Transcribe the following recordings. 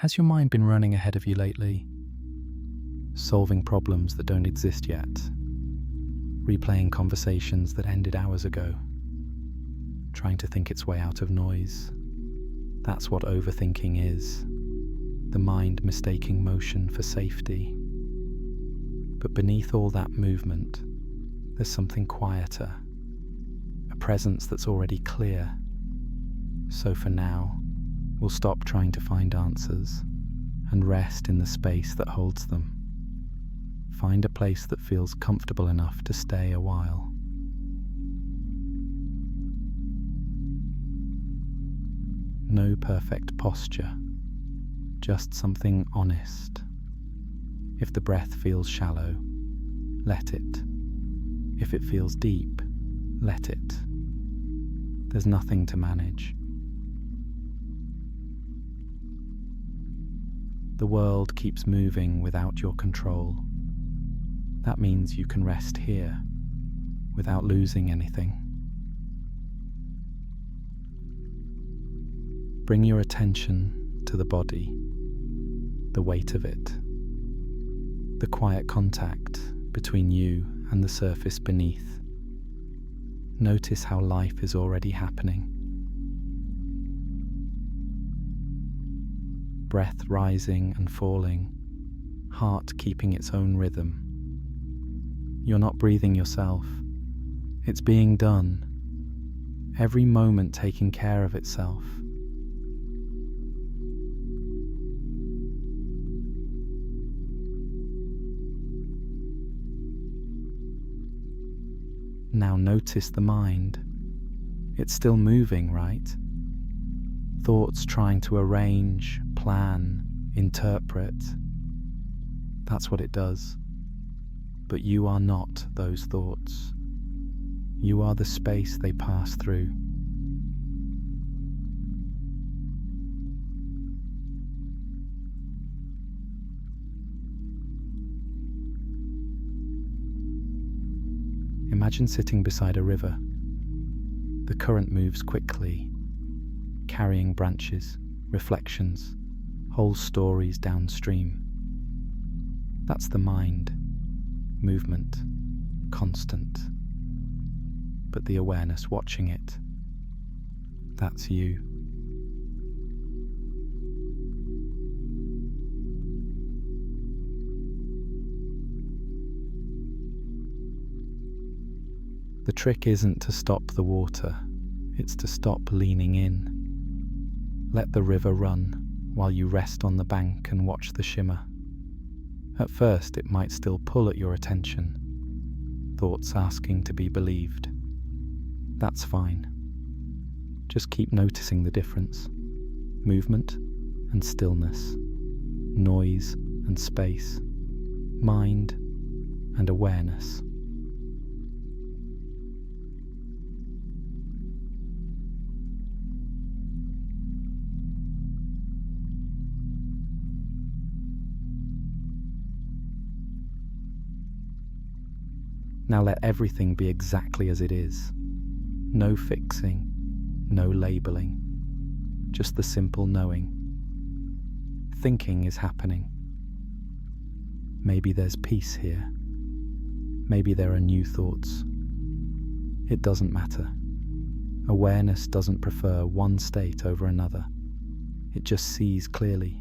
Has your mind been running ahead of you lately? Solving problems that don't exist yet? Replaying conversations that ended hours ago? Trying to think its way out of noise? That's what overthinking is. The mind mistaking motion for safety. But beneath all that movement, there's something quieter. A presence that's already clear. So for now, we'll stop trying to find answers and rest in the space that holds them. Find a place that feels comfortable enough to stay a while. No perfect posture, just something honest. If the breath feels shallow, let it. If it feels deep, let it. There's nothing to manage. The world keeps moving without your control. That means you can rest here without losing anything. Bring your attention to the body, the weight of it, the quiet contact between you and the surface beneath. Notice how life is already happening. Breath rising and falling, heart keeping its own rhythm. You're not breathing yourself. It's being done. Every moment taking care of itself. Now notice the mind. It's still moving, right? Thoughts trying to arrange, plan, interpret. That's what it does. But you are not those thoughts. You are the space they pass through. Imagine sitting beside a river. The current moves quickly, carrying branches, reflections, whole stories downstream. That's the mind, movement, constant. But the awareness watching it, that's you. The trick isn't to stop the water, it's to stop leaning in. Let the river run while you rest on the bank and watch the shimmer. At first it might still pull at your attention, thoughts asking to be believed. That's fine. Just keep noticing the difference. Movement and stillness, noise and space, mind and awareness. Now let everything be exactly as it is. No fixing, no labeling, just the simple knowing. Thinking is happening. Maybe there's peace here. Maybe there are new thoughts. It doesn't matter. Awareness doesn't prefer one state over another. It just sees clearly.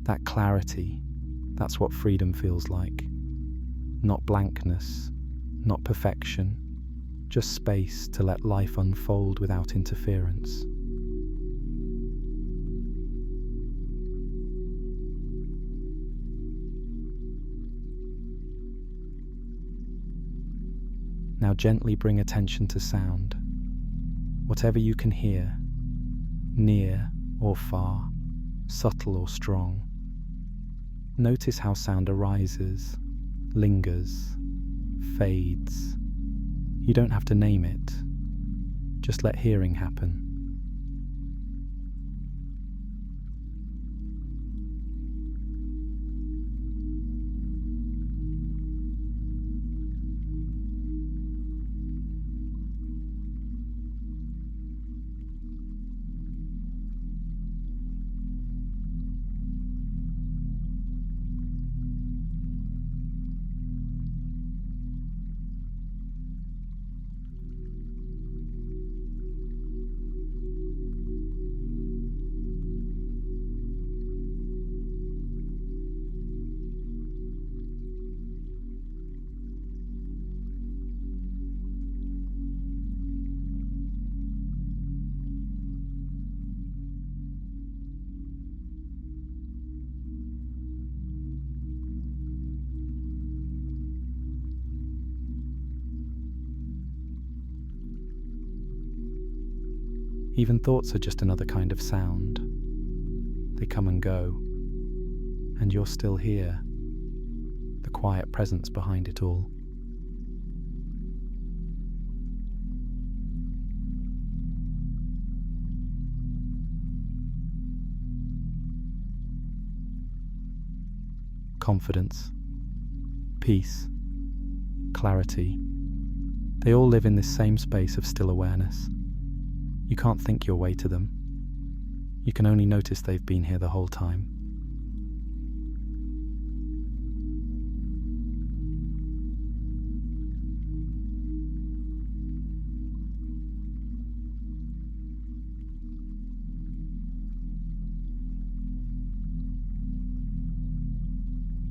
That clarity, that's what freedom feels like. Not blankness, not perfection, just space to let life unfold without interference. Now gently bring attention to sound. Whatever you can hear, near or far, subtle or strong. Notice how sound arises, lingers, fades. You don't have to name it. Just let hearing happen. Even thoughts are just another kind of sound. They come and go, and you're still here, the quiet presence behind it all. Confidence, peace, clarity, they all live in this same space of still awareness. You can't think your way to them. You can only notice they've been here the whole time.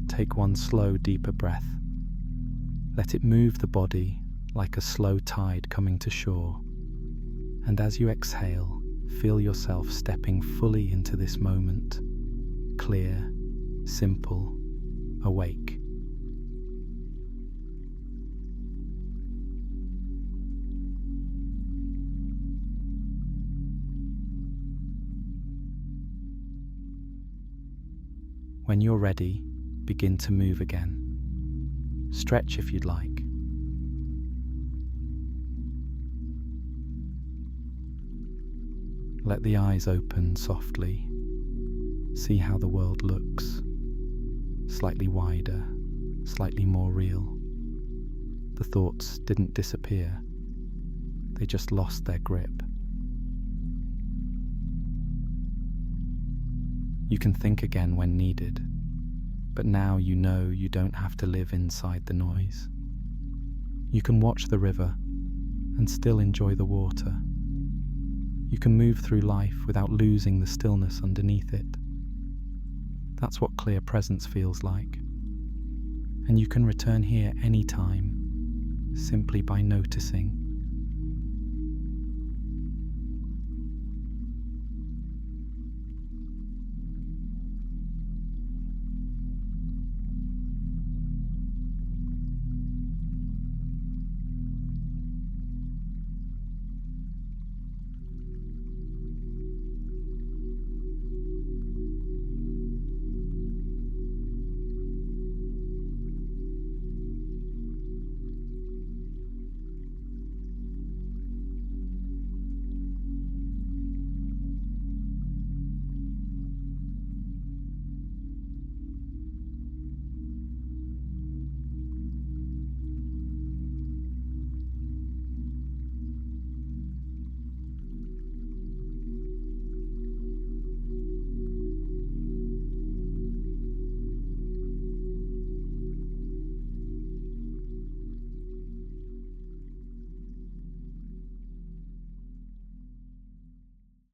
Take one slow, deeper breath. Let it move the body like a slow tide coming to shore. And as you exhale, feel yourself stepping fully into this moment, clear, simple, awake. When you're ready, begin to move again. Stretch if you'd like. Let the eyes open softly. See how the world looks. Slightly wider, slightly more real. The thoughts didn't disappear. They just lost their grip. You can think again when needed, but now you know you don't have to live inside the noise. You can watch the river and still enjoy the water. You can move through life without losing the stillness underneath it. That's what clear presence feels like. And you can return here anytime, simply by noticing